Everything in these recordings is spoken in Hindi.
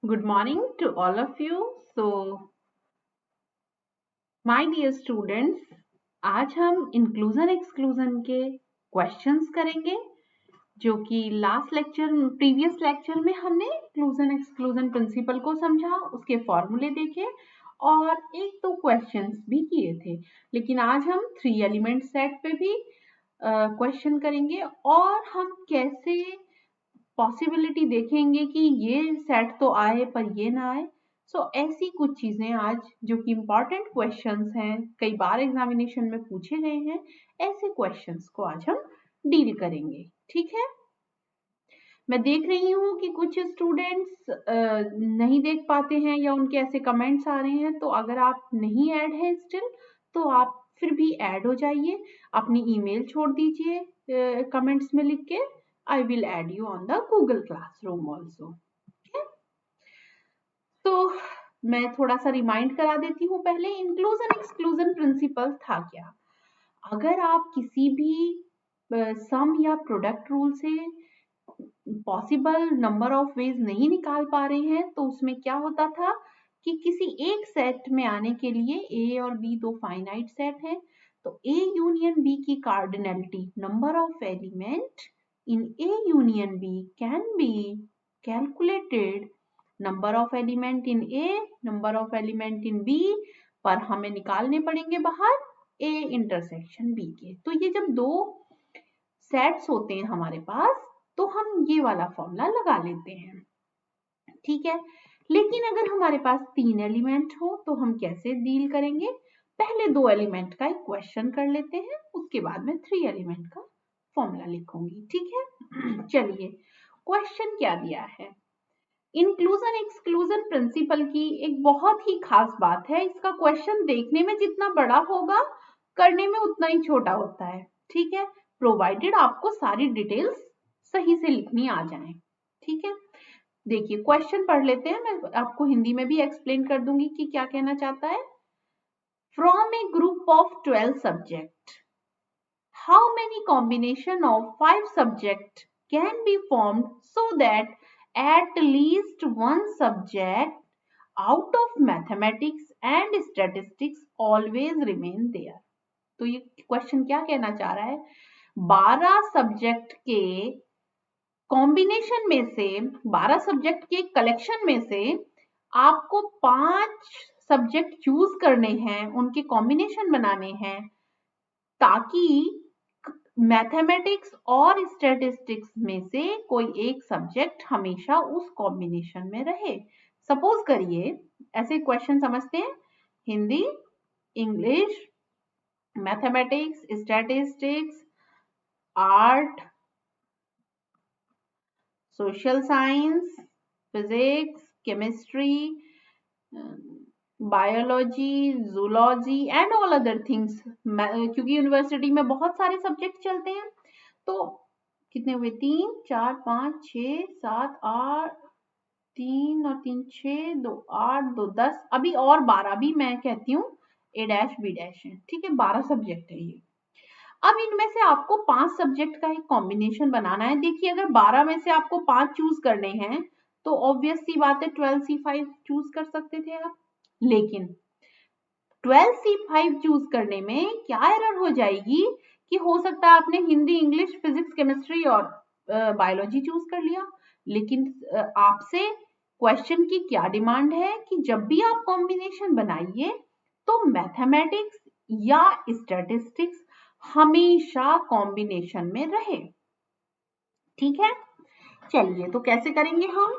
Good morning to all of you. So, my dear students, आज हम इंक्लूजन एक्सक्लूजन के क्वेश्चंस करेंगे जो कि प्रीवियस लेक्चर में हमने इंक्लूजन एक्सक्लूजन प्रिंसिपल को समझा, उसके फॉर्मूले देखे और एक दो क्वेश्चंस भी किए थे। लेकिन आज हम 3 एलिमेंट सेट पे भी क्वेश्चन करेंगे और हम कैसे पॉसिबिलिटी देखेंगे कि ये सेट तो आए पर ये ना आए। ऐसी कुछ चीजें आज जो कि इम्पोर्टेंट क्वेश्चंस हैं, कई बार एग्जामिनेशन में पूछे गए हैं, ऐसे क्वेश्चंस को आज हम डील करेंगे। ठीक है, मैं देख रही हूँ कि कुछ स्टूडेंट्स नहीं देख पाते हैं या उनके ऐसे कमेंट्स आ रहे हैं, तो अगर आप नहीं ऐड है स्टिल तो आप फिर भी ऐड हो जाइए, अपनी ईमेल छोड़ दीजिए कमेंट्स में लिख के। I will add you on the Google Classroom also. Okay? तो मैं थोड़ा सा रिमाइंड करा देती हूँ पहले, इंक्लूजन एक्सक्लूजन प्रिंसिपल था क्या। अगर आप किसी भी सम या प्रोडक्ट रूल से पॉसिबल नंबर ऑफ वेज नहीं निकाल पा रहे हैं तो उसमें क्या होता था कि किसी एक सेट में आने के लिए ए और बी दो फाइनाइट सेट हैं, तो ए यूनियन बी की cardinality number of element in A union B can be calculated number of element in A, number of element in B, पर हमें निकालने पड़ेंगे बाहर A इंटरसेक्शन B के। तो ये जब दो सेट्स होते हैं हमारे पास तो हम ये वाला फॉर्मूला लगा लेते हैं। ठीक है, लेकिन अगर हमारे पास 3 एलिमेंट हो तो हम कैसे डील करेंगे। पहले 2 एलिमेंट का एक क्वेश्चन कर लेते हैं, उसके बाद में 3 एलिमेंट का फॉर्मूला लिखूंगी। ठीक है चलिए, क्वेश्चन क्या दिया है। इंक्लूजन एक्सक्लूजन प्रिंसिपल की एक बहुत ही खास बात है, इसका क्वेश्चन देखने में जितना बड़ा होगा करने में उतना ही छोटा होता है। ठीक है, प्रोवाइडेड आपको सारी डिटेल्स सही से लिखनी आ जाए। ठीक है, देखिए क्वेश्चन पढ़ लेते हैं, मैं आपको हिंदी में भी एक्सप्लेन कर दूंगी कि क्या कहना चाहता है। From A group of 12 subject, how many combination of 5 subject can be formed so that at least one subject out of mathematics and statistics always remain there। तो ये क्वेश्चन क्या कहना चाह रहा है, 12 सब्जेक्ट के कॉम्बिनेशन में से, 12 सब्जेक्ट के कलेक्शन में से आपको 5 सब्जेक्ट चूज करने हैं, उनके कॉम्बिनेशन बनाने हैं ताकि मैथमेटिक्स और स्टैटिस्टिक्स में से कोई एक सब्जेक्ट हमेशा उस कॉम्बिनेशन में रहे। सपोज करिए, ऐसे क्वेश्चन समझते हैं, Hindi, English, mathematics, statistics, art, social science, physics, chemistry, biology, zoology and all other things. क्योंकि यूनिवर्सिटी में बहुत सारे सब्जेक्ट चलते हैं, तो कितने हुए, 3 4 5 6 7 8, 3 और 3 6, 2 8, 2 10, अभी और 12 भी मैं कहती हूँ A डैश B डैश है। ठीक है, 12 सब्जेक्ट है ये। अब इनमें से आपको 5 सब्जेक्ट का एक कॉम्बिनेशन बनाना है। देखिए, अगर 12 में से आपको 5 चूज करने हैं तो ऑब्वियस सी बात है 12C5 चूज कर सकते थे आप, लेकिन 12C5 चूज करने में क्या एरर हो जाएगी कि हो सकता है आपने हिंदी, इंग्लिश, फिजिक्स, केमिस्ट्री और बायोलॉजी चूज कर लिया, लेकिन आपसे क्वेश्चन की क्या डिमांड है कि जब भी आप कॉम्बिनेशन बनाइए तो मैथमेटिक्स या स्टैटिस्टिक्स हमेशा कॉम्बिनेशन में रहे। ठीक है, चलिए तो कैसे करेंगे हम।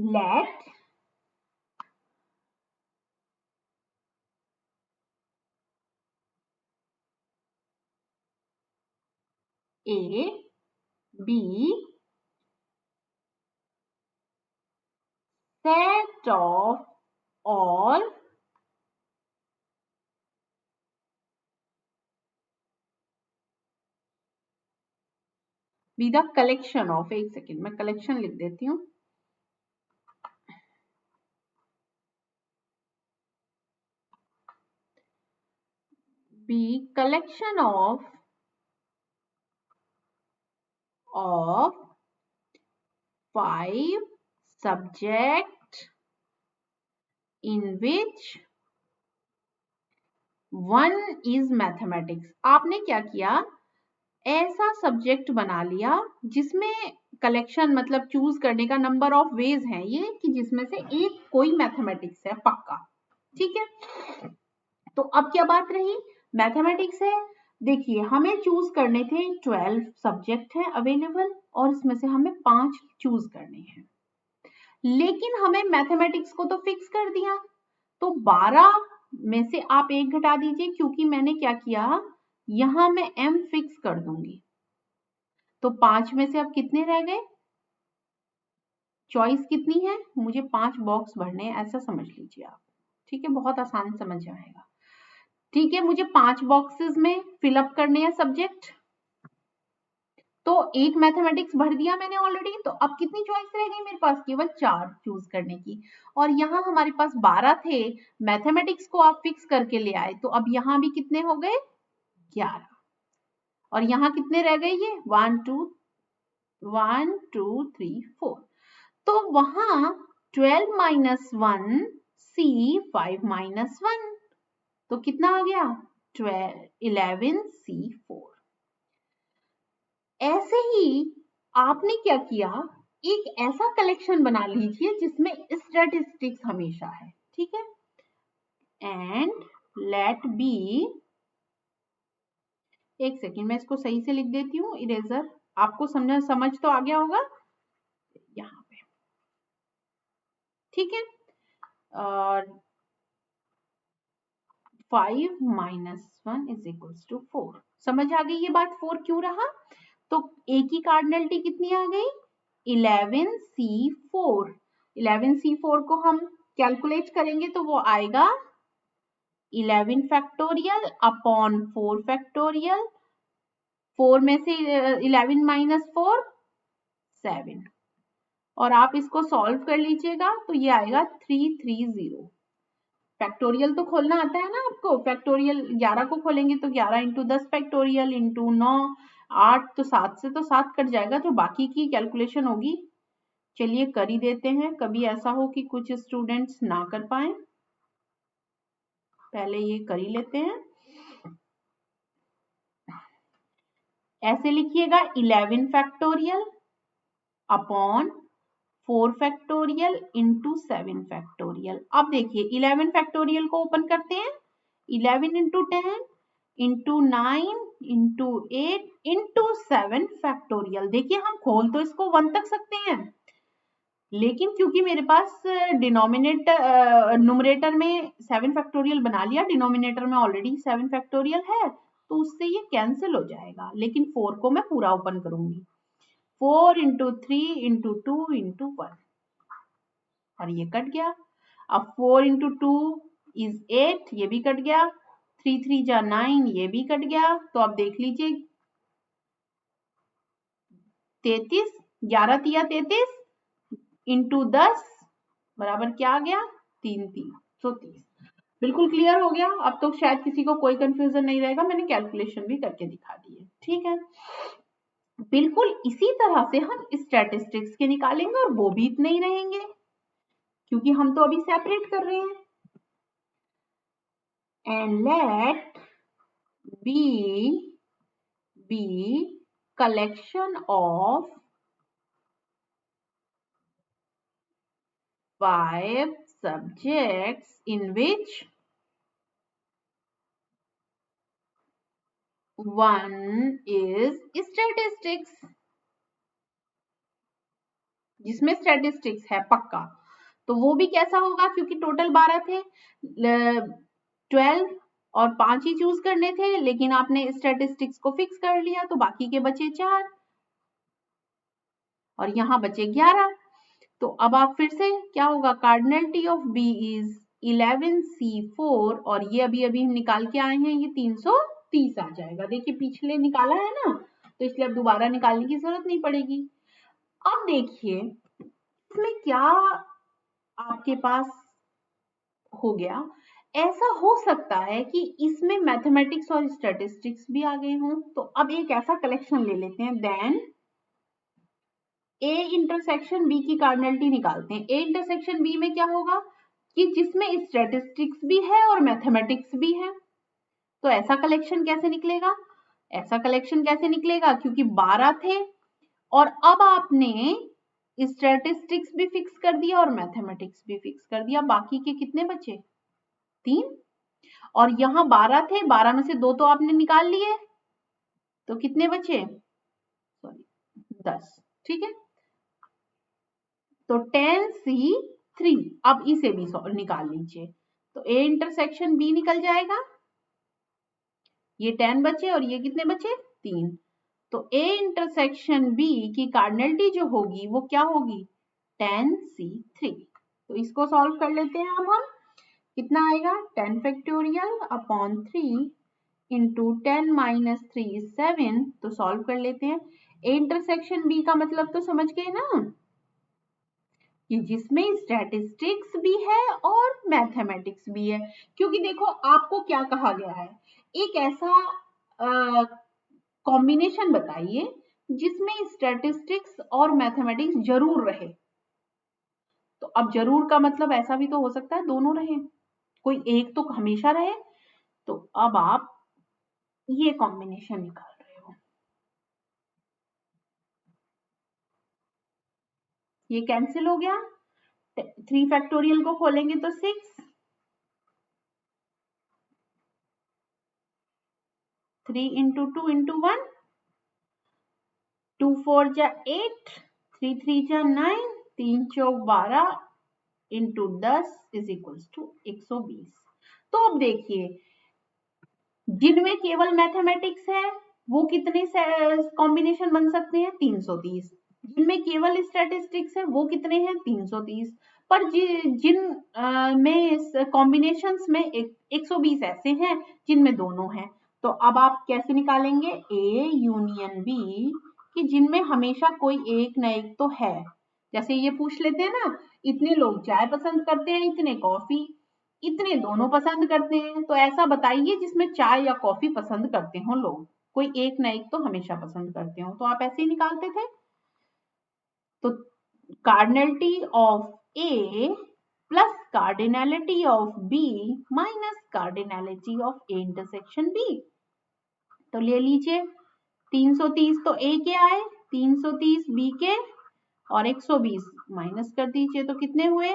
Let A B set of all be the collection of, एक सेकेंड मैं कलेक्शन लिख देती हूँ, be collection of 5 subject in which one is mathematics। आपने क्या किया, ऐसा सब्जेक्ट बना लिया जिसमें कलेक्शन मतलब चूज करने का नंबर ऑफ वेज हैं ये, कि जिसमें से एक कोई मैथमेटिक्स है पक्का। ठीक है, तो अब क्या बात रही, मैथमेटिक्स है। देखिए हमें चूज करने थे 12 सब्जेक्ट है अवेलेबल और इसमें से हमें 5 चूज करने हैं, लेकिन हमें मैथमेटिक्स को तो फिक्स कर दिया, तो 12 में से आप एक घटा दीजिए, क्योंकि मैंने क्या किया, यहां मैं m फिक्स कर दूंगी। तो 5 में से अब कितने रह गए, चॉइस कितनी है, मुझे 5 बॉक्स भरने हैं, ऐसा समझ लीजिए आप। ठीक है, बहुत आसान समझ आएगा। ठीक है, मुझे 5 बॉक्सेस में फिलअप करने हैं सब्जेक्ट, तो एक मैथमेटिक्स भर दिया मैंने ऑलरेडी, तो अब कितनी चॉइस रह गई मेरे पास, केवल 4 चूज करने की। और यहाँ हमारे पास 12 थे, मैथमेटिक्स को आप फिक्स करके ले आए, तो अब यहाँ भी कितने हो गए, 11। और यहाँ कितने रह गए, ये 1 2 3 4। तो वहां 12 माइनस 1 C 5 माइनस 1, तो कितना आ गया 11 C4। ऐसे ही आपने क्या किया, एक ऐसा कलेक्शन बना लीजिए जिसमें स्टैटिस्टिक्स हमेशा है। ठीक है, एंड लेट बी, एक सेकेंड मैं इसको सही से लिख देती हूँ, इरेजर आपको समझ तो आ गया होगा यहाँ पे। ठीक है, और 5 माइनस 1 इज इक्वल्स टू 4, समझ आ गई ये बात, 4 क्यों रहा, तो ए की कार्डिनलिटी कितनी आ गई, 11C4। 11C4 को हम कैलकुलेट करेंगे तो वो आएगा 11 फैक्टोरियल अपॉन 4 फैक्टोरियल, 4 में से 11 माइनस 4 7, और आप इसको सॉल्व कर लीजिएगा तो ये आएगा 330। फैक्टोरियल तो खोलना आता है ना आपको, फैक्टोरियल 11 को खोलेंगे तो 11 इंटू 10 फैक्टोरियल इंटू 9 8, तो 7 से तो 7 कट जाएगा, जो बाकी की कैलकुलेशन होगी। चलिए कर ही देते हैं, कभी ऐसा हो कि कुछ स्टूडेंट्स ना कर पाए, पहले ये कर ही लेते हैं। ऐसे लिखिएगा 11 factorial upon 4 factorial into 7 factorial. अब देखिए 11 फैक्टोरियल को ओपन करते हैं, 11 into 10 into 9 into 8 into 7 factorial. देखिए हम खोल तो इसको 1 तक सकते हैं, लेकिन क्योंकि मेरे पास न्यूमरेटर में 7 फैक्टोरियल बना लिया, डिनोमिनेटर में ऑलरेडी 7 फैक्टोरियल है, तो उससे ये कैंसिल हो जाएगा, लेकिन 4 को मैं पूरा ओपन करूंगी, 4 इंटू 3 इंटू 2 इंटू 1, और ये कट गया। अब 4 इंटू 2 इज 8, ये भी कट गया, 3 3 जा 9, ये भी कट गया। तो अब देख लीजिए 33, 11 तिया 33 इंटू 10 बराबर क्या आ गया, 3 330। बिल्कुल क्लियर हो गया, अब तो शायद किसी को कोई कंफ्यूजन नहीं रहेगा, मैंने कैलकुलेशन भी करके दिखा दी है। ठीक है, बिल्कुल इसी तरह से हम स्टैटिस्टिक्स के निकालेंगे, और वो भी इतने ही रहेंगे क्योंकि हम तो अभी सेपरेट कर रहे हैं। And let B collection of 5 subjects in which one is statistics, जिसमें स्टैटिस्टिक्स है पक्का। तो वो भी कैसा होगा, क्योंकि टोटल 12 थे, 12 और 5 ही चूज करने थे, लेकिन आपने स्टैटिस्टिक्स को फिक्स कर लिया तो बाकी के बचे 4 और यहाँ बचे 11। तो अब आप फिर से क्या होगा, cardinality of B is 11C4, और ये अभी अभी हम निकाल के आए हैं, ये 330 आ जाएगा। देखिए पिछले निकाला है ना, तो इसलिए अब दोबारा निकालने की जरूरत नहीं पड़ेगी। अब देखिए इसमें क्या आपके पास हो गया, ऐसा हो सकता है कि इसमें मैथमेटिक्स और स्टैटिस्टिक्स भी आ गए हों, तो अब एक ऐसा कलेक्शन ले लेते हैं, देन ए इंटरसेक्शन बी की कार्डिनलिटी निकालते हैं। ए इंटरसेक्शन बी में क्या होगा, कि जिसमें स्टैटिस्टिक्स भी है और मैथमेटिक्स भी है। तो ऐसा कलेक्शन कैसे निकलेगा? ऐसा कलेक्शन कैसे निकलेगा? क्योंकि 12 थे और अब आपने स्टैटिस्टिक्स भी फिक्स कर दिया और मैथमेटिक्स भी फिक्स कर दिया, बाकी के कितने बचे? 3। और यहाँ 12 थे, 12 में से 2 तो आपने निकाल लिए, तो कितने बचे? सॉरी 10। ठीक है, तो 10C3, अब इसे भी निकाल लीजिए, तो A इंटरसेक्शन B निकल जाएगा, ये 10 बचे और ये कितने बचे? 3। तो A इंटरसेक्शन B की कार्डिनलिटी जो होगी वो क्या होगी? 10C3। तो इसको सॉल्व कर लेते हैं अब हम। कितना आएगा? 10 फैक्टोरियल अपॉन 3 इंटू 10 माइनस 3 7। तो सॉल्व कर लेते हैं। A इंटरसेक्शन B का मतलब तो समझ गए ना, कि जिसमें स्टैटिस्टिक्स भी है और मैथमेटिक्स भी है। क्योंकि देखो आपको क्या कहा गया है, एक ऐसा कॉम्बिनेशन बताइए जिसमें स्टैटिस्टिक्स और मैथमेटिक्स जरूर रहे। तो अब जरूर का मतलब ऐसा भी तो हो सकता है दोनों रहे, कोई एक तो हमेशा रहे। तो अब आप ये कॉम्बिनेशन निकाल रहे हो, ये कैंसिल हो गया। 3 फैक्टोरियल को खोलेंगे तो 6, 3 इंटू 2 इंटू 1, 2 4 जा 8, 3 3 जा 9, 3 चौक 12 इंटू 10 इज इक्वल्स टू 120। तो अब देखिए, जिनमें केवल मैथमेटिक्स है वो कितने कॉम्बिनेशन बन सकते हैं? 330। जिनमें केवल स्टैटिस्टिक्स है वो कितने हैं? 330। पर जिन में कॉम्बिनेशंस में 120 ऐसे हैं जिनमें दोनों हैं। तो अब आप कैसे निकालेंगे? ए यूनियन बी, कि जिनमें हमेशा कोई एक न एक तो है। जैसे ये पूछ लेते हैं ना, इतने लोग चाय पसंद करते हैं, इतने कॉफी, इतने दोनों पसंद करते हैं। तो ऐसा बताइए जिसमें चाय या कॉफी पसंद करते हो लोग, कोई एक ना एक तो हमेशा पसंद करते हो। तो आप ऐसे ही निकालते थे। तो cardinality of A plus cardinality of B minus cardinality of A intersection B. तो ले लीजिए, 330 तो ए के आए, 330 बी के, और 120 माइनस कर दीजिए तो कितने हुए?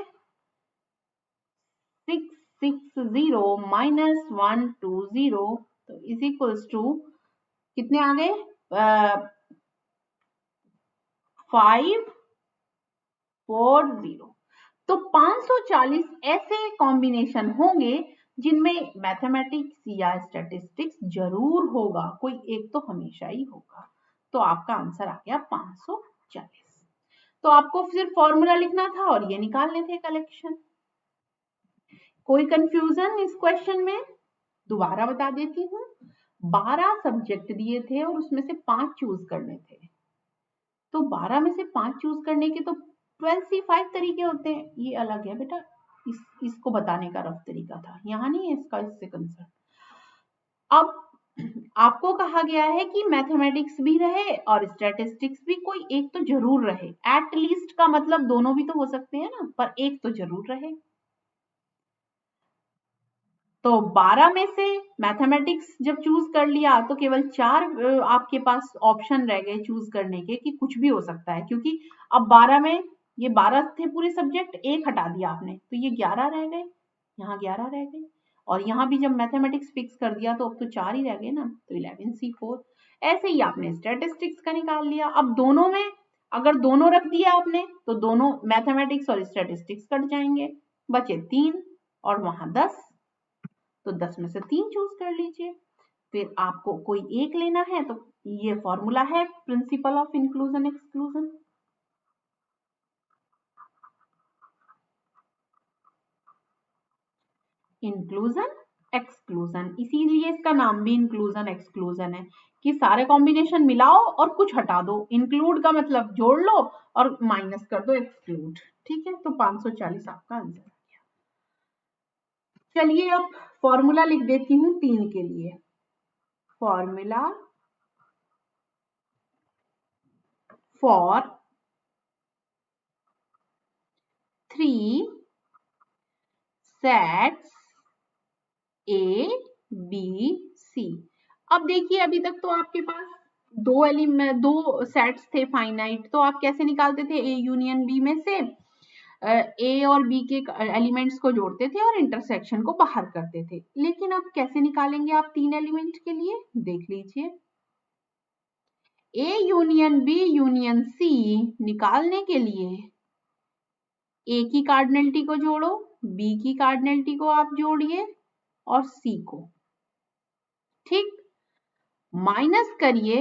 660 माइनस 120, तो इज इक्वल्स टू कितने आ गए? 540। तो 540 ऐसे कॉम्बिनेशन होंगे जिनमें मैथमेटिक्स या स्टैटिस्टिक्स जरूर होगा, कोई एक तो हमेशा ही होगा। तो आपका आंसर आ गया 540। तो आपको सिर्फ फॉर्मूला लिखना था और ये निकालने थे कलेक्शन। कोई कंफ्यूजन इस क्वेश्चन में? दोबारा बता देती हूँ, 12 सब्जेक्ट दिए थे और उसमें से 5 चूज करने थे। तो 12 में से 5 चूज करने के तो 12C5 तरीके होते हैं, ये अलग है बेटा, इसको बताने का रफ तरीका था, यहाँ नहीं है इसका इससे कंसर्न। अब आपको कहा गया है कि मैथमेटिक्स भी रहे और स्टैटिस्टिक्स भी, कोई एक तो जरूर रहे। एट लीस्ट का मतलब दोनों भी तो हो सकते हैं ना, पर एक तो जरूर रहे। तो 12 में से मैथमेटिक्स जब चूज कर लिया तो केवल 4 आपके पास ऑप्शन रह गए चूज करने के, कि कुछ भी हो सकता है। क्योंकि अब 12 में ये 12 थे पूरे सब्जेक्ट, एक हटा दिया आपने तो ये 11 रह गए, यहाँ 11 रह गए। और यहाँ भी जब मैथमेटिक्स फिक्स कर दिया तो अब तो 4 ही रह गए ना, तो 11C4। ऐसे ही आपने स्टैटिस्टिक्स का निकाल लिया। अब दोनों में अगर दोनों रख दिया आपने तो दोनों मैथमेटिक्स और स्टैटिस्टिक्स कट जाएंगे, बचे 3 और वहां 10। तो 10 में से 3 चूज कर लीजिए। फिर आपको कोई एक लेना है, तो ये फॉर्मूला है principle of inclusion exclusion. Inclusion exclusion, इसीलिए इसका नाम भी इंक्लूजन एक्सक्लूजन है, कि सारे कॉम्बिनेशन मिलाओ और कुछ हटा दो। इंक्लूड का मतलब जोड़ लो और माइनस कर दो एक्सक्लूड। ठीक है, तो 540 आपका आंसर। चलिए अब फॉर्मूला लिख देती हूँ 3 के लिए। Formula for 3 sets A B C. अब देखिए अभी तक तो आपके पास दो सेट्स थे फाइनाइट, तो आप कैसे निकालते थे? ए यूनियन बी में से ए और बी के एलिमेंट्स को जोड़ते थे और इंटरसेक्शन को बाहर करते थे। लेकिन अब कैसे निकालेंगे आप 3 एलिमेंट के लिए? देख लीजिए, A union B union C निकालने के लिए ए की कार्डिनलिटी को जोड़ो, बी की कार्डिनलिटी को आप जोड़िए और सी को, ठीक, माइनस करिए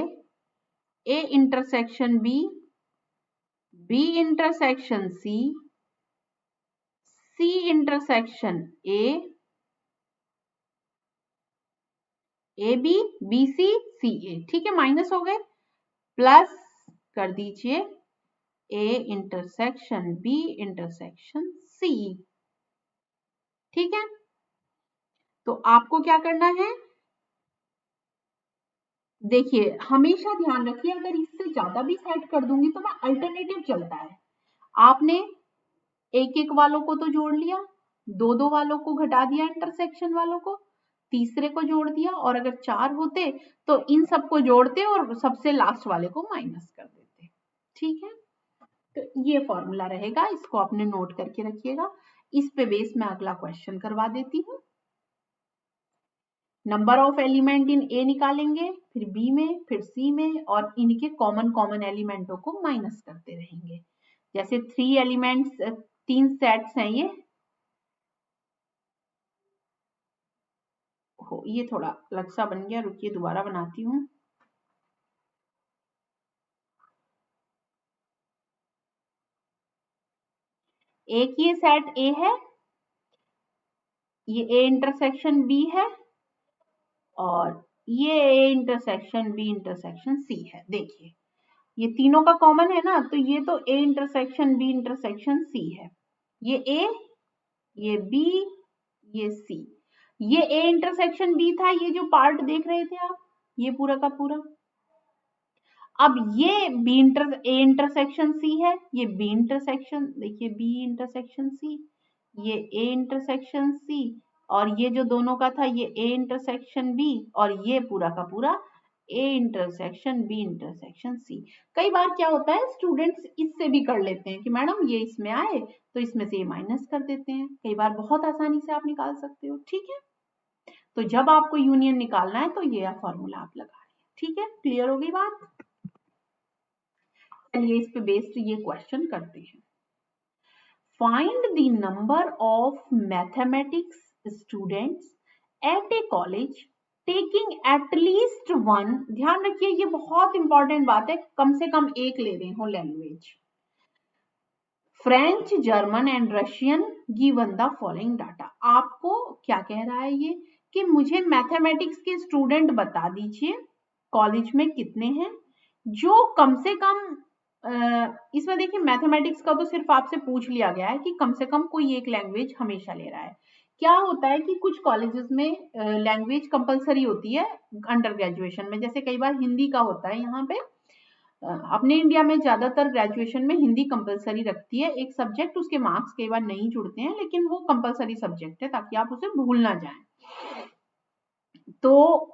A intersection B, B intersection C, C intersection A B, B C, C A, ठीक है, माइनस हो गए, प्लस कर दीजिए A intersection B intersection C, ठीक है। तो आपको क्या करना है, देखिए हमेशा ध्यान रखिए, अगर इससे ज्यादा भी सेट कर दूंगी तो मैं अल्टरनेटिव चलता है। आपने एक एक वालों को तो जोड़ लिया, दो दो वालों को घटा दिया, इंटरसेक्शन वालों को, तीसरे को जोड़ दिया, और अगर 4 होते तो इन सबको जोड़ते और सबसे लास्ट वाले को माइनस कर देते, ठीक है। तो ये फॉर्मूला रहेगा, इसको आपने नोट करके रखिएगा। इस पे बेस में अगला क्वेश्चन करवा देती हूँ। नंबर ऑफ एलिमेंट इन ए निकालेंगे, फिर बी में, फिर सी में, और इनके कॉमन एलिमेंटों को माइनस करते रहेंगे। जैसे 3 एलिमेंट्स, 3 सेट्स हैं ये, ये थोड़ा अलग सा बन गया, रुकिए दोबारा बनाती हूँ। एक ये सेट ए है, ये ए इंटरसेक्शन बी है, और ये A intersection B intersection C है। देखिए ये तीनों का कॉमन है ना, तो ये तो A intersection B intersection C है, ये ए, ये बी, ये सी। ये ए इंटरसेक्शन बी था, ये जो पार्ट देख रहे थे आप, ये पूरा का पूरा। अब ये ए इंटरसेक्शन सी है, ये बी इंटरसेक्शन, देखिए बी इंटरसेक्शन सी, ये ए इंटरसेक्शन सी, और ये जो दोनों का था ये ए इंटरसेक्शन बी, और ये पूरा का पूरा A intersection B intersection C. कई बार क्या होता है, स्टूडेंट्स इससे भी कर लेते हैं कि मैडम ये इसमें आए तो इसमें से ये माइनस कर देते हैं। कई बार बहुत आसानी से आप निकाल सकते हो, ठीक है। तो जब आपको यूनियन निकालना है तो ये फॉर्मूला आप लगा रहे हैं, ठीक है। क्लियर हो गई बात? चलिए इस पे बेस्ड ये क्वेश्चन करते हैं। Find the number of mathematics students at a college taking at least one, ध्यान रखिए ये बहुत इंपॉर्टेंट बात है, कम से कम एक ले रहे हो language, French, German and Russian, given the following data. आपको क्या कह रहा है ये, कि मुझे मैथमेटिक्स के स्टूडेंट बता दीजिए कॉलेज में कितने हैं, जो कम से कम इसमें देखिए मैथमेटिक्स का तो सिर्फ आपसे पूछ लिया गया है कि कम से कम कोई एक लैंग्वेज हमेशा ले रहा है। क्या होता है कि कुछ कॉलेजेस में लैंग्वेज कंपलसरी होती है अंडर ग्रेजुएशन में, जैसे कई बार हिंदी का होता है। यहाँ पे अपने इंडिया में ज्यादातर ग्रेजुएशन में हिंदी कंपलसरी रखती है एक सब्जेक्ट, उसके मार्क्स कई बार नहीं जुड़ते हैं, लेकिन वो कंपलसरी सब्जेक्ट है ताकि आप उसे भूल ना जाएं। तो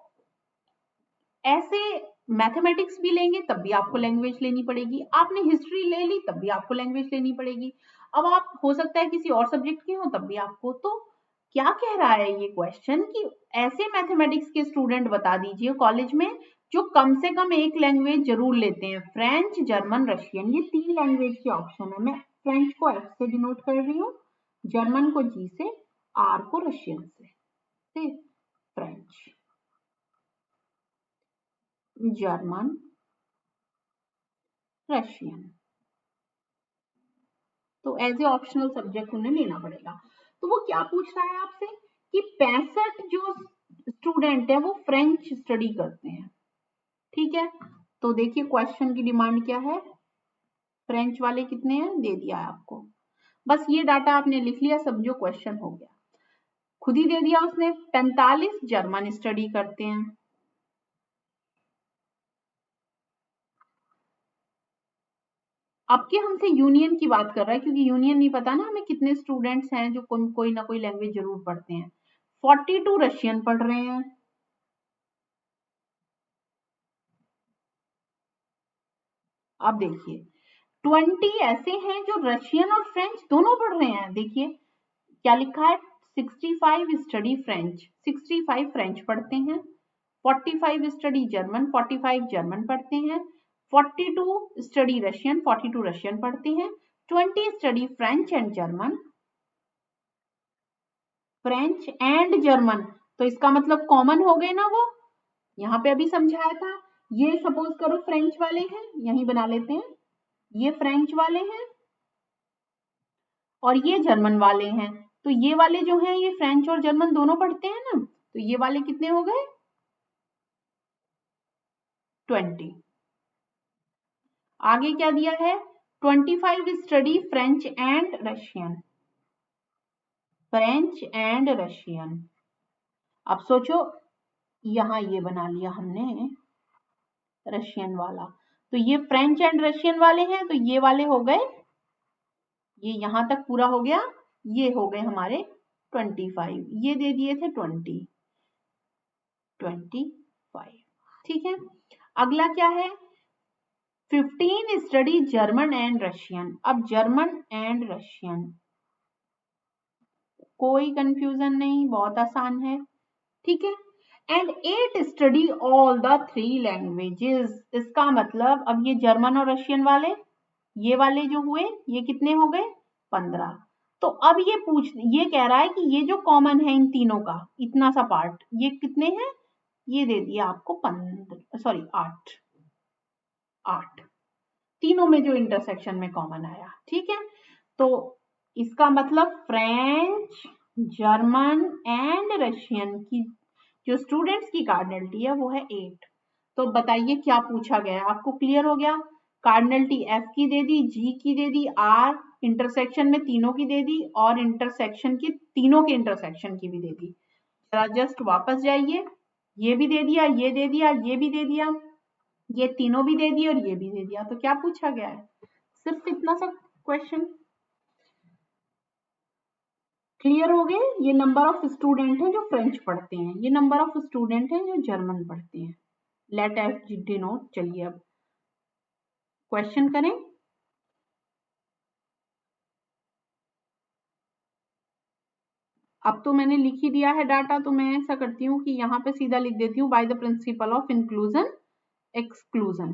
ऐसे मैथमेटिक्स भी लेंगे तब भी आपको लैंग्वेज लेनी पड़ेगी, आपने हिस्ट्री ले ली तब भी आपको लैंग्वेज लेनी पड़ेगी, अब आप हो सकता है किसी और सब्जेक्ट के हो तब भी आपको। तो क्या कह रहा है ये क्वेश्चन, कि ऐसे मैथमेटिक्स के स्टूडेंट बता दीजिए कॉलेज में जो कम से कम एक लैंग्वेज जरूर लेते हैं, फ्रेंच, जर्मन, रशियन, ये 3 लैंग्वेज के ऑप्शन है। मैं फ्रेंच को एफ से डिनोट कर रही हूँ, जर्मन को जी से, आर को रशियन से, फ्रेंच, जर्मन, रशियन, तो एज ए ऑप्शनल सब्जेक्ट उन्हें लेना पड़ेगा। तो वो क्या पूछ रहा है आपसे, कि 65 जो स्टूडेंट है वो फ्रेंच स्टडी करते हैं, ठीक है। तो देखिए क्वेश्चन की डिमांड क्या है, फ्रेंच वाले कितने हैं दे दिया है आपको, बस ये डाटा आपने लिख लिया, सब जो क्वेश्चन हो गया, खुद ही दे दिया उसने। 45 जर्मन स्टडी करते हैं, अब के हमसे यूनियन की बात कर रहा है, क्योंकि यूनियन नहीं पता ना हमें कितने स्टूडेंट्स हैं जो कोई ना कोई लैंग्वेज जरूर पढ़ते हैं। 42 रशियन पढ़ रहे हैं। अब देखिए 20 ऐसे हैं जो रशियन और फ्रेंच दोनों पढ़ रहे हैं। देखिए क्या लिखा है, 65 स्टडी फ्रेंच, 65 फ्रेंच पढ़ते हैं, 45 स्टडी जर्मन, 45 जर्मन पढ़ते हैं, 42 स्टडी रशियन, 42 रशियन पढ़ते हैं, 20 study French and German, French and German. तो इसका मतलब कॉमन हो गए ना वो, यहाँ पे अभी समझाया था। ये सपोज करो फ्रेंच वाले हैं, यहीं बना लेते हैं, ये फ्रेंच वाले हैं और ये जर्मन वाले हैं। तो ये वाले जो हैं ये फ्रेंच और जर्मन दोनों पढ़ते हैं ना, तो ये वाले कितने हो गए, 20। आगे क्या दिया है, 25 study French and Russian, French and Russian. अब सोचो यहां ये बना लिया हमने रशियन वाला, तो ये फ्रेंच एंड रशियन वाले हैं, तो ये वाले हो गए, ये यहां तक पूरा हो गया, ये हो गए हमारे 25, ये दे दिए थे 25। ठीक है, अगला क्या है, 15 स्टडी जर्मन एंड रशियन। अब जर्मन एंड रशियन कोई कंफ्यूजन नहीं, बहुत आसान है। ठीक है, and 8 study all the 3 languages. इसका मतलब अब ये जर्मन और रशियन वाले, ये वाले जो हुए ये कितने हो गए, 15। तो अब ये कह रहा है कि ये जो कॉमन है इन तीनों का इतना सा पार्ट, ये कितने हैं, ये दे दिया आपको 15, सॉरी 8 तीनों में जो इंटरसेक्शन में कॉमन आया। ठीक है, तो इसका मतलब फ्रेंच, जर्मन एंड रशियन की जो स्टूडेंट्स की कार्डिनलिटी है वो है 8। तो बताइए क्या पूछा गया, आपको क्लियर हो गया। कार्डिनलिटी एफ की दे दी, जी की दे दी, आर इंटरसेक्शन में तीनों की दे दी, और इंटरसेक्शन की तीनों के इंटरसेक्शन की भी दे दी। जरा जस्ट वापस जाइए, ये भी दे दिया, ये दे दिया, ये भी दे दिया, ये तीनों भी दे दिए और ये भी दे दिया। तो क्या पूछा गया है, सिर्फ इतना सा क्वेश्चन। क्लियर हो गए, ये नंबर ऑफ स्टूडेंट हैं जो फ्रेंच पढ़ते हैं, ये नंबर ऑफ स्टूडेंट हैं जो जर्मन पढ़ते हैं। Let F denote. चलिए अब क्वेश्चन करें। अब तो मैंने लिख ही दिया है डाटा, तो मैं ऐसा करती हूँ कि यहाँ पे सीधा लिख देती हूँ by the principle of inclusion exclusion.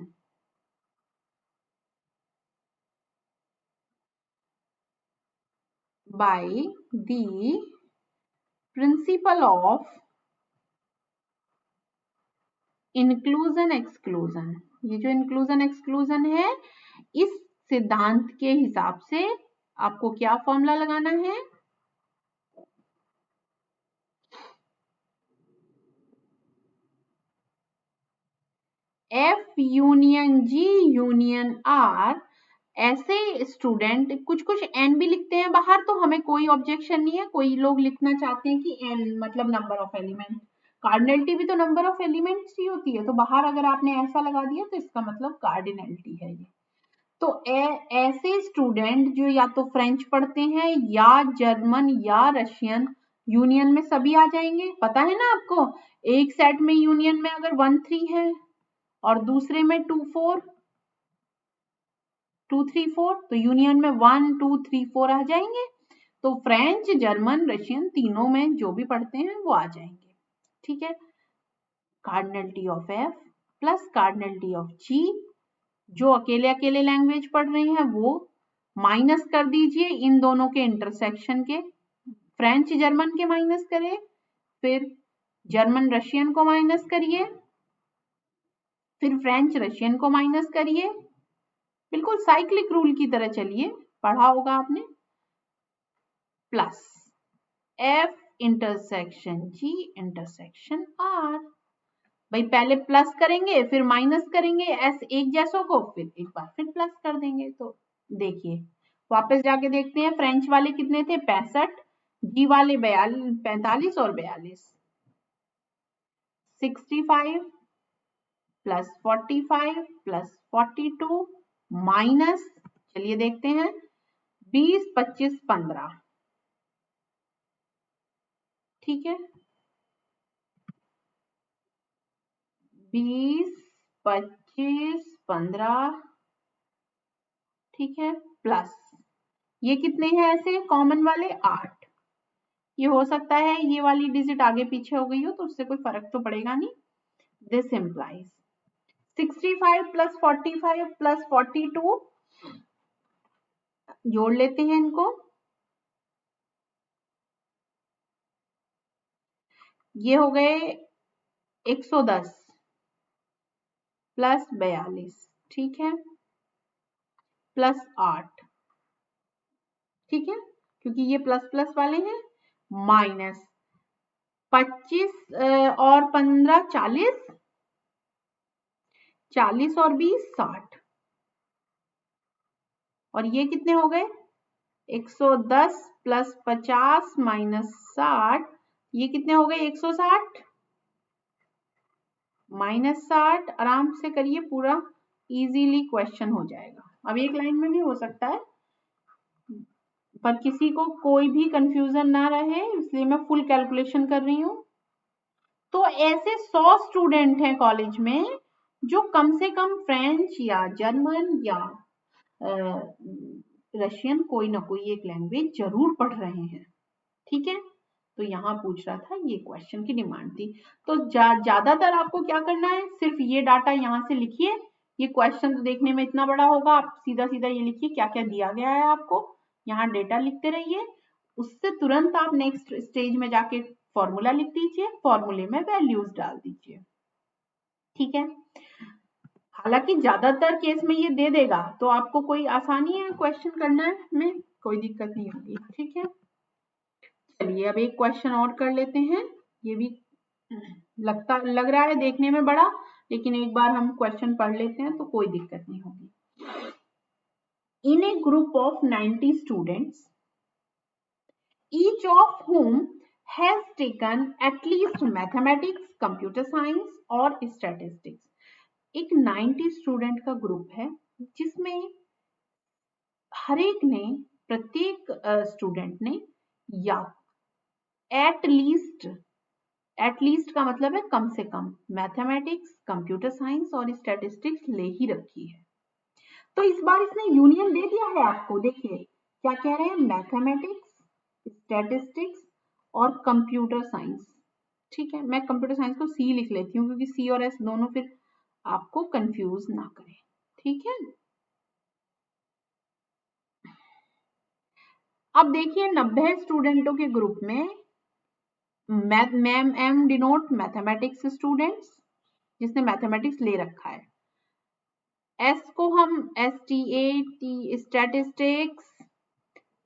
By the principle of inclusion exclusion, ये जो इंक्लूजन एक्सक्लूजन है, इस सिद्धांत के हिसाब से आपको क्या फॉर्मूला लगाना है, F union G union R. ऐसे स्टूडेंट, कुछ कुछ एन भी लिखते हैं बाहर, तो हमें कोई ऑब्जेक्शन नहीं है। कोई लोग लिखना चाहते हैं कि एन मतलब नंबर ऑफ एलिमेंट, कार्डिनलिटी भी तो नंबर ऑफ एलिमेंट्स ही होती है, तो बाहर अगर आपने ऐसा लगा दिया तो इसका मतलब कार्डिनलिटी है ये। तो ऐसे स्टूडेंट जो या तो फ्रेंच पढ़ते हैं या जर्मन या रशियन, यूनियन में सभी आ जाएंगे। पता है ना आपको, एक सेट में यूनियन में अगर 1 3 है और दूसरे में 2 4 2 3 4, तो यूनियन में 1 2 3 4 आ जाएंगे। तो फ्रेंच, जर्मन, रशियन तीनों में जो भी पढ़ते हैं वो आ जाएंगे। ठीक है, cardinality of F plus cardinality of G, जो अकेले अकेले लैंग्वेज पढ़ रहे हैं वो माइनस कर दीजिए इन दोनों के इंटरसेक्शन के। फ्रेंच जर्मन के माइनस करें, फिर जर्मन रशियन को माइनस करिए, फिर फ्रेंच रशियन को माइनस करिए। बिल्कुल साइक्लिक रूल की तरह चलिए, पढ़ा होगा आपने। Plus F intersection G intersection R. भाई पहले प्लस करेंगे फिर माइनस करेंगे एस एक जैसों को, फिर एक बार फिर प्लस कर देंगे। तो देखिए वापस जाके देखते हैं, फ्रेंच वाले कितने थे, 65, जी वाले 45 और 42, 65 प्लस 45 प्लस 42 माइनस चलिए देखते हैं 20, 25, 15। ठीक है, 20, 25, 15। ठीक है, प्लस ये कितने हैं ऐसे कॉमन वाले 8। ये हो सकता है ये वाली डिजिट आगे पीछे हो गई हो, तो उससे कोई फर्क तो पड़ेगा नहीं। दिस इंप्लाइज 65 प्लस 45 प्लस 42, जोड़ लेते हैं इनको। ये हो गए 110 प्लस 42। ठीक है, प्लस 8। ठीक है, क्योंकि ये प्लस प्लस वाले हैं। माइनस 25 और 15 40, 40 और 20 60। और ये कितने हो गए 110 प्लस 50 माइनस 60, ये कितने हो गए 160 माइनस 60। आराम से करिए, पूरा इजीली क्वेश्चन हो जाएगा। अब एक लाइन में भी हो सकता है, पर किसी को कोई भी कंफ्यूजन ना रहे इसलिए मैं फुल कैलकुलेशन कर रही हूँ। तो ऐसे 100 स्टूडेंट हैं कॉलेज में जो कम से कम फ्रेंच या जर्मन या रशियन कोई ना कोई एक लैंग्वेज जरूर पढ़ रहे हैं। ठीक है, तो यहाँ पूछ रहा था, ये क्वेश्चन की डिमांड थी। तो ज्यादातर आपको क्या करना है, सिर्फ ये डाटा यहाँ से लिखिए। ये क्वेश्चन तो देखने में इतना बड़ा होगा, आप सीधा सीधा ये लिखिए क्या क्या दिया गया है आपको, यहाँ डेटा लिखते रहिए। उससे तुरंत आप नेक्स्ट स्टेज में जाके फॉर्मूला लिख दीजिए, फॉर्मूले में वैल्यूज डाल दीजिए। ठीक है, हालांकि ज्यादातर केस में ये दे देगा, तो आपको कोई आसानी है क्वेश्चन करना में, कोई दिक्कत नहीं होगी। ठीक है, चलिए अब एक क्वेश्चन और कर लेते हैं। ये भी लग रहा है देखने में बड़ा, लेकिन एक बार हम क्वेश्चन पढ़ लेते हैं तो कोई दिक्कत नहीं होगी। In a group of 90 students, each of whom has taken at least mathematics, computer science और statistics। एक 90 स्टूडेंट का ग्रुप है जिसमें हर एक ने, प्रत्येक स्टूडेंट ने या एट लीस्ट का मतलब है कम से कम मैथमेटिक्स, कंप्यूटर साइंस और स्टैटिस्टिक्स ले ही रखी है। तो इस बार इसने यूनियन दे दिया है आपको। देखिए क्या कह रहे हैं, मैथमेटिक्स, स्टैटिस्टिक्स और कंप्यूटर साइंस। ठीक है, मैं कंप्यूटर साइंस को सी लिख लेती हूँ क्योंकि सी और एस दोनों फिर आपको कंफ्यूज ना करें। ठीक है, अब देखिए 90 स्टूडेंटों के ग्रुप में एम डिनोट मैथमेटिक्स स्टूडेंट्स, जिसने मैथमेटिक्स ले रखा है। एस को हम STA statistics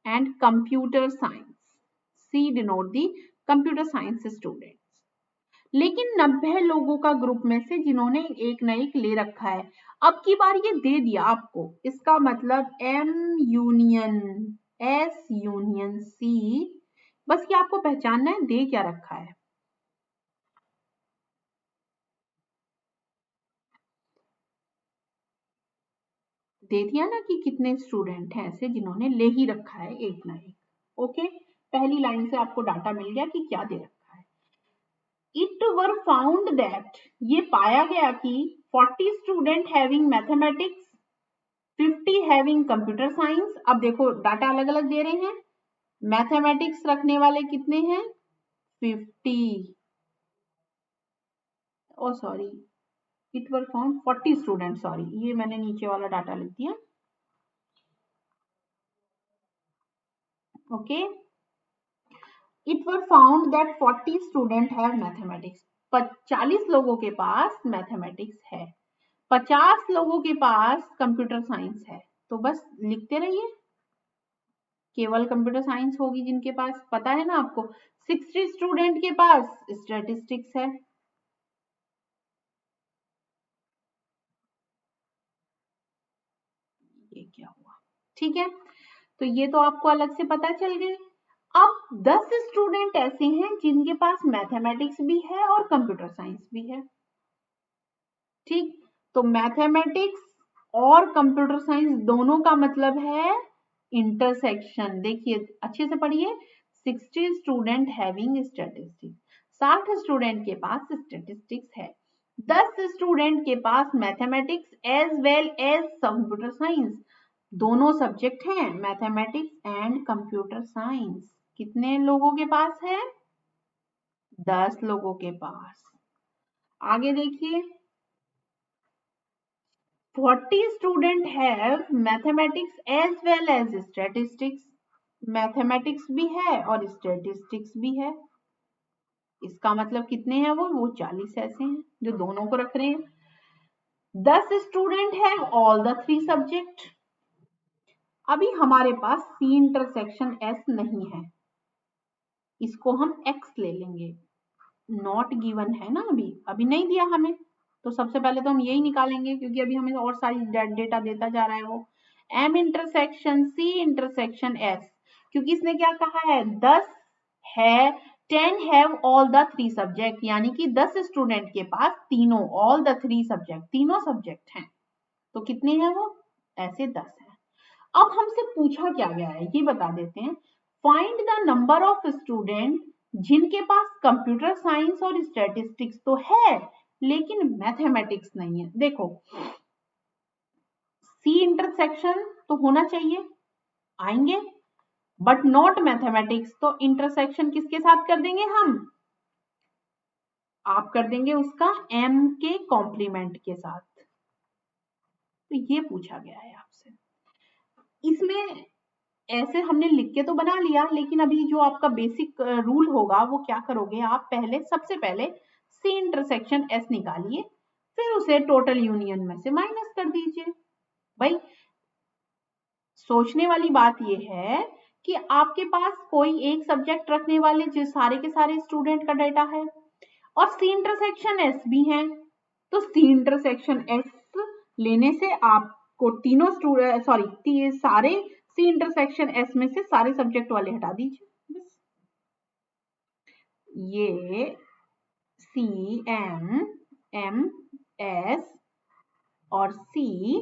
and computer science, C denote the computer science students. लेकिन 90 लोगों का ग्रुप में से जिन्होंने एक न एक ले रखा है, अब की बार ये दे दिया आपको, इसका मतलब M union S union C, बस ये आपको पहचानना है दे क्या रखा है। दे दिया ना कि कितने स्टूडेंट हैं ऐसे जिन्होंने ले ही रखा है एक ना एक। ओके, पहली लाइन से आपको डाटा मिल गया कि क्या दे रखा है। इट वर फाउंड दैट, ये पाया गया कि 40 student having mathematics, 50 having computer science. अब देखो डाटा अलग अलग दे रहे हैं। मैथमेटिक्स रखने वाले कितने हैं 50, oh sorry it were found 40 student, sorry ये मैंने नीचे वाला डाटा लिख दिया। Okay, it were found that 40 student have mathematics, 40 लोगों के पास मैथमेटिक्स है, 50 लोगों के पास कंप्यूटर साइंस है। तो बस लिखते रहिए, केवल कंप्यूटर साइंस होगी जिनके पास, पता है ना आपको। 60 स्टूडेंट के पास स्टैटिस्टिक्स है। ये क्या हुआ, ठीक है, तो ये तो आपको अलग से पता चल गए। अब 10 स्टूडेंट ऐसे हैं जिनके पास मैथमेटिक्स भी है और कंप्यूटर साइंस भी है। ठीक, तो मैथमेटिक्स और कंप्यूटर साइंस दोनों का मतलब है इंटरसेक्शन। देखिए अच्छे से पढ़िए, 60 स्टूडेंट हैविंग स्टैटिस्टिक्स, 60 स्टूडेंट के पास स्टैटिस्टिक्स है, 10 स्टूडेंट के पास mathematics as well as computer science, दोनों सब्जेक्ट हैं मैथमेटिक्स एंड कंप्यूटर साइंस। कितने लोगों के पास है? 10 लोगों के पास। आगे देखिए, 40 student have mathematics as well as statistics, mathematics भी है और स्टैटिस्टिक्स भी है। इसका मतलब कितने हैं? वो 40 ऐसे हैं जो दोनों को रख रहे हैं। 10 student have all the 3 subject. अभी हमारे पास सी इंटरसेक्शन एस नहीं है, इसको हम एक्स ले लेंगे। नॉट गिवन है ना, अभी नहीं दिया हमें, तो सबसे पहले तो हम यही निकालेंगे क्योंकि अभी हमें और सारी डेटा देता जा रहा है वो। M intersection C intersection S, क्योंकि इसने क्या कहा है? 10 है, 10 हैव ऑल द 3 सब्जेक्ट, यानी कि 10 स्टूडेंट के पास तीनों, ऑल द 3 सब्जेक्ट, तीनों सब्जेक्ट हैं। तो कितने हैं वो? ऐसे 10 हैं। अब हमसे पूछा क्या गया है ये बता देते हैं। Find the number of student जिनके पास कंप्यूटर साइंस और स्टैटिस्टिक्स तो है लेकिन मैथमेटिक्स नहीं है। देखो, सी इंटरसेक्शन तो होना चाहिए, आएंगे, बट नॉट मैथमेटिक्स, तो इंटरसेक्शन किसके साथ कर देंगे हम? आप कर देंगे उसका एम के कॉम्प्लीमेंट के साथ। तो ये पूछा गया है आपसे। इसमें ऐसे हमने लिख के तो बना लिया, लेकिन अभी जो आपका बेसिक रूल होगा वो क्या करोगे आप? पहले, सबसे पहले सी इंटरसेक्शन एस निकालिए, फिर उसे टोटल यूनियन में से माइनस कर दीजिए। भाई सोचने वाली बात ये है कि आपके पास कोई एक सब्जेक्ट रखने वाले जो सारे के सारे स्टूडेंट का डेटा है और सी इंटरसेक्शन एस भी है, तो सी इंटरसेक्शन एस लेने से आपको तीनों स्टूडेंट, सॉरी सारे सी इंटरसेक्शन एस में से सारे सब्जेक्ट वाले हटा दीजिए बस। ये सी एम एम एस और सी,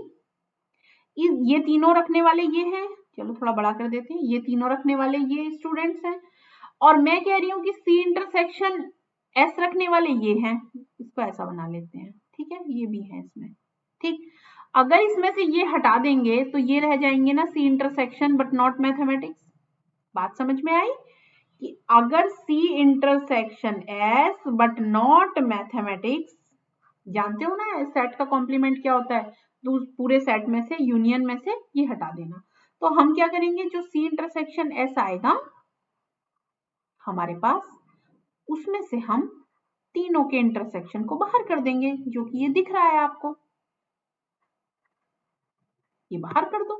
ये तीनों रखने वाले ये हैं, चलो थोड़ा बड़ा कर देते हैं, ये तीनों रखने वाले ये स्टूडेंट्स हैं, और मैं कह रही हूँ कि सी इंटरसेक्शन एस रखने वाले ये हैं, इसको ऐसा बना लेते हैं, ठीक है, ये भी है इसमें, ठीक। अगर इसमें से ये हटा देंगे तो ये रह जाएंगे ना C intersection but not mathematics. बात समझ में आई कि अगर C intersection S but not mathematics, जानते हो ना सेट का कॉम्प्लीमेंट क्या होता है, तो पूरे सेट में से, यूनियन में से ये हटा देना। तो हम क्या करेंगे, जो सी इंटरसेक्शन एस आएगा हमारे पास, उसमें से हम तीनों के इंटरसेक्शन को बाहर कर देंगे, जो कि ये दिख रहा है आपको, ये बाहर कर दो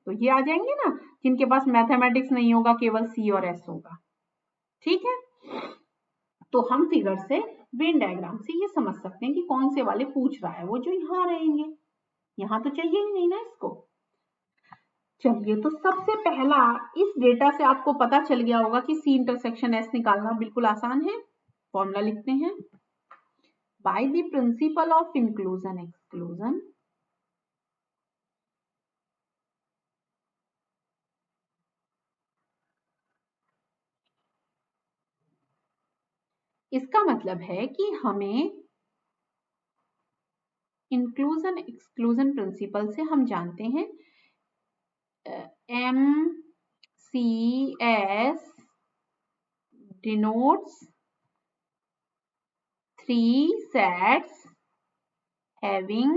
तो ये आ जाएंगे ना, जिनके पास मैथमेटिक्स नहीं होगा, केवल सी और एस होगा, ठीक है। तो हम फिगर से, वेन डायग्राम से ये समझ सकते हैं कि कौन से वाले पूछ रहा है, वो जो यहाँ रहेंगे, यहाँ तो चाहिए ही नहीं ना इसको। चलिए, तो सबसे पहला, इस डेटा से आपको पता चल गया होगा कि सी इंटरसेक्शन एस निकालना बिल्कुल आसान है। फॉर्मूला लिखते हैं, by the principle of inclusion exclusion, इसका मतलब है कि हमें इंक्लूजन एक्सक्लूजन प्रिंसिपल से हम जानते हैं M C S denotes 3 sets having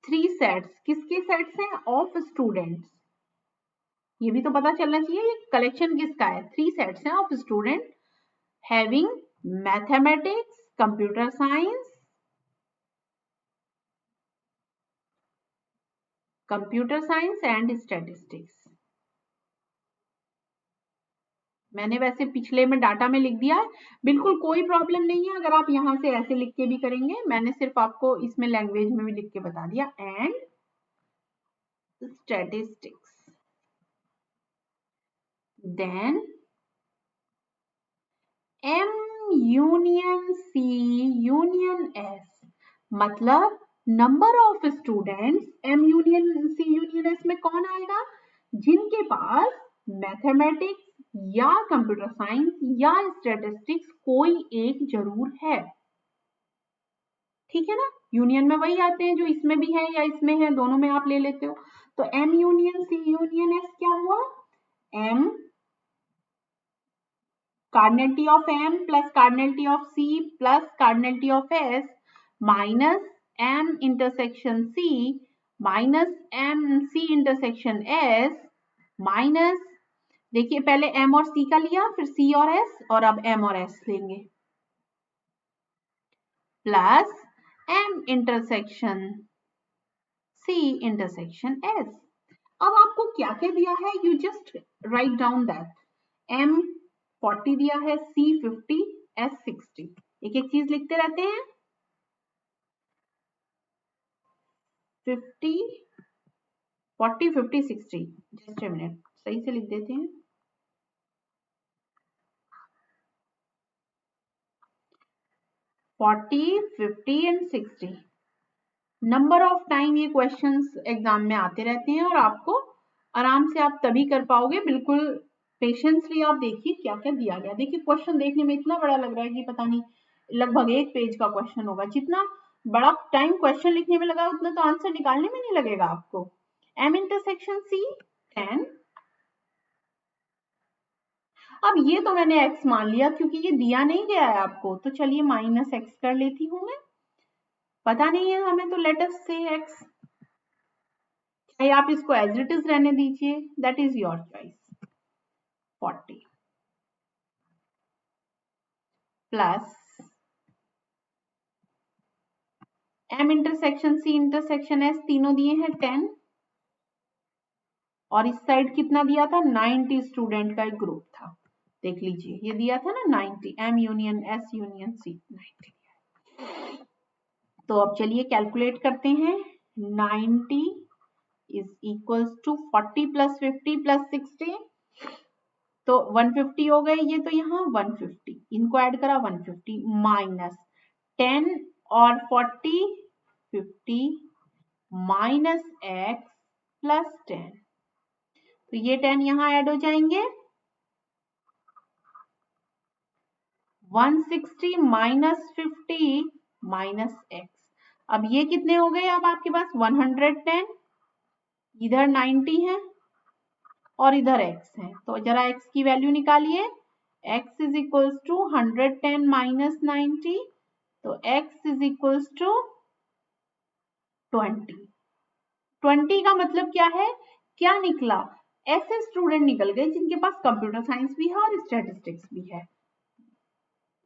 3 sets, किसके सेट्स हैं? Of students. ये भी तो पता चलना चाहिए ये कलेक्शन किसका है। 3 सेट्स हैं of student having mathematics, computer science and statistics. मैंने वैसे पिछले में डाटा में लिख दिया है, बिल्कुल कोई प्रॉब्लम नहीं है अगर आप यहाँ से ऐसे लिख के भी करेंगे, मैंने सिर्फ आपको इसमें लैंग्वेज में भी लिख के बता दिया, and statistics. Then M union C union S, मतलब number of students M union C union S में कौन आएगा, जिनके पास मैथमेटिक्स या कंप्यूटर साइंस या स्टैटिस्टिक्स कोई एक जरूर है। ठीक है ना, यूनियन में वही आते हैं जो इसमें भी है या इसमें है, दोनों में आप ले लेते हो। तो M union C union S क्या हुआ, M cardinality of M plus cardinality of C plus cardinality of S minus M intersection C minus M C intersection S minus, देखिए पहले एम और सी का लिया, फिर सी और एस, और अब एम और एस लेंगे, plus M intersection C intersection S. अब आपको क्या क्या दिया है, you just write down that, M 40 दिया है, सी 50, एस 60, एक एक चीज लिखते रहते हैं, 50 40 50 60, जस्ट ए मिनट सही से लिख देते हैं, 40 50 एंड 60। नंबर ऑफ टाइम ये क्वेश्चंस एग्जाम में आते रहते हैं और आपको आराम से आप तभी कर पाओगे, बिल्कुल पेशेंसली आप देखिए क्या क्या दिया गया। देखिए क्वेश्चन देखने में इतना बड़ा लग रहा है कि पता नहीं लगभग 1 पेज का क्वेश्चन होगा, जितना बड़ा टाइम क्वेश्चन लिखने में लगा उतना तो आंसर निकालने में नहीं लगेगा आपको। एम इंटरसेक्शन सी 10, अब ये तो मैंने x मान लिया क्योंकि ये दिया नहीं गया है आपको, तो चलिए माइनस x कर लेती हूँ मैं, पता नहीं है हमें तो लेट अस से x, चाहे आप इसको एज इट इज रहने दीजिए, that is your choice. 40 plus m intersection c intersection s, तीनों दिए हैं 10, और इस साइड कितना दिया था, 90 स्टूडेंट का एक ग्रुप था, देख लीजिए ये दिया था ना 90, m union s union c 90। तो अब चलिए कैलकुलेट करते हैं, 90 is equals to 40 plus 50 plus 60, तो 150 हो गए ये, तो यहाँ 150, इनको ऐड करा 150 माइनस 10 और 40 50 माइनस x प्लस 10, तो ये 10 यहाँ ऐड हो जाएंगे, 160 माइनस 50 माइनस x, अब ये कितने हो गए, अब आपके पास 110, इधर 90 है और इधर x है, तो जरा x की वैल्यू निकालिए, x is equals to 110 minus 90, तो x इज इक्वल्स टू 20। 20 का मतलब क्या है, क्या निकला, ऐसे स्टूडेंट निकल गए जिनके पास कंप्यूटर साइंस भी है और स्टैटिस्टिक्स भी है।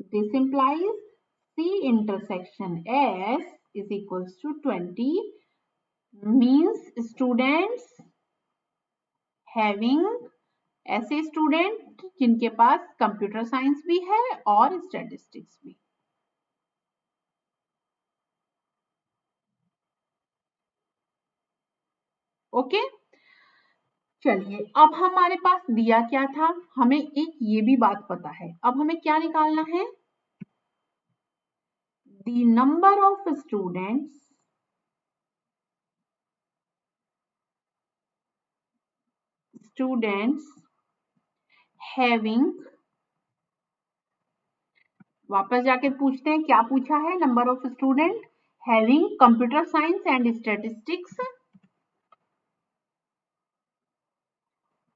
This implies C intersection S is equals to 20, means students having, ऐसे स्टूडेंट जिनके पास कंप्यूटर साइंस भी है और स्टैटिस्टिक्स भी। ओके चलिए, अब हमारे पास दिया क्या था, हमें एक ये भी बात पता है, अब हमें क्या निकालना है, the number of students having, वापस जाके पूछते हैं क्या पूछा है, number of student having computer science and statistics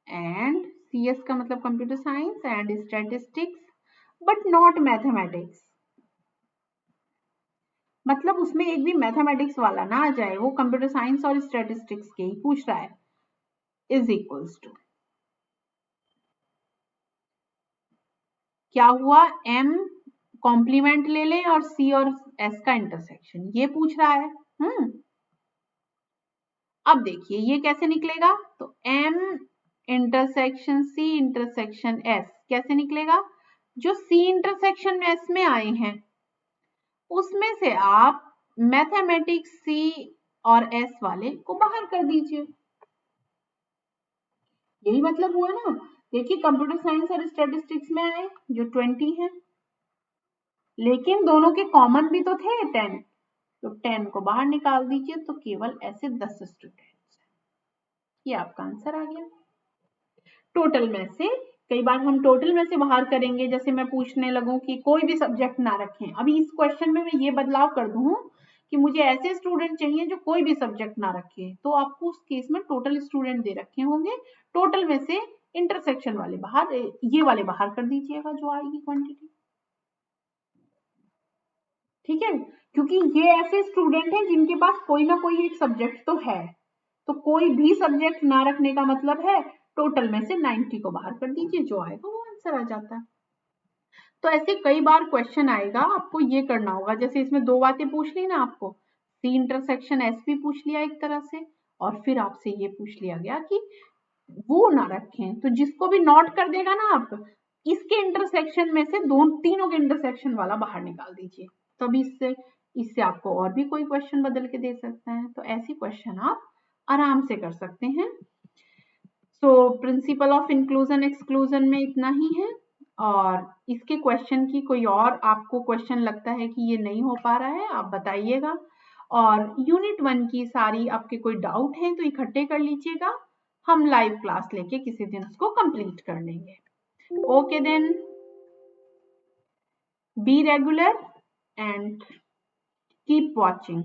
and CS का मतलब computer science and statistics but not mathematics, मतलब उसमें एक भी मैथमेटिक्स वाला ना आ जाए, वो कंप्यूटर साइंस और स्टैटिस्टिक्स के ही पूछ रहा है, इज इक्वल्स टू क्या हुआ, m कॉम्प्लीमेंट ले लें और c और s का इंटरसेक्शन, ये पूछ रहा है। अब देखिए ये कैसे निकलेगा, तो m intersection c intersection s कैसे निकलेगा, जो c इंटरसेक्शन s में आए हैं उसमें से आप मैथमेटिक्स c और s वाले को बाहर कर दीजिए, यही मतलब हुआ ना। देखिए कंप्यूटर साइंस और स्टैटिस्टिक्स में आए जो 20 है, लेकिन दोनों के कॉमन भी तो थे 10, तो 10 को बाहर निकाल दीजिए तो केवल ऐसे 10 स्टूडेंट्स। ये आपका आंसर आ गया। टोटल में से कई बार हम टोटल में से बाहर करेंगे, जैसे मैं पूछने लगूं कि कोई भी सब्जेक्ट ना रखें। अभी इस क्वेश्चन में मैं ये बदलाव कर दूं कि मुझे ऐसे स्टूडेंट चाहिए जो कोई भी सब्जेक्ट ना रखे, तो आपको उस केस में टोटल स्टूडेंट दे रखे होंगे, टोटल में से इंटरसेक्शन वाले बाहर, ये वाले बाहर कर दीजिएगा जो आएगी क्वांटिटी। ठीक है, क्योंकि ये ऐसे स्टूडेंट हैं जिनके पास कोई ना कोई एक सब्जेक्ट तो है, तो कोई भी सब्जेक्ट ना रखने का मतलब है टोटल में से 90 को बाहर कर दीजिए, जो आएगा वो आंसर आ जाता है। तो ऐसे कई बार क्वेश्चन आएगा, आपको ये करना होगा, जैसे इसमें दो बातें पूछ ली ना आपको, सी इंटरसेक्शन एस भी पूछ लिया एक तरह से, और फिर आपसे ये पूछ लिया गया कि वो ना रखें, तो जिसको भी नोट कर देगा ना आप, इसके इंटरसेक्शन में से तीनों के इंटरसेक्शन वाला बाहर निकाल दीजिए, तभी इससे आपको और भी कोई क्वेश्चन बदल के दे सकता है। तो ऐसी क्वेश्चन आप आराम से कर सकते हैं। So principle of inclusion exclusion में इतना ही है, और इसके क्वेश्चन की कोई और आपको क्वेश्चन लगता है कि ये नहीं हो पा रहा है, आप बताइएगा। और यूनिट 1 की सारी आपके कोई डाउट है तो इकट्ठे कर लीजिएगा, हम लाइव क्लास लेके किसी दिन उसको कंप्लीट कर लेंगे। Okay then, be regular and keep watching.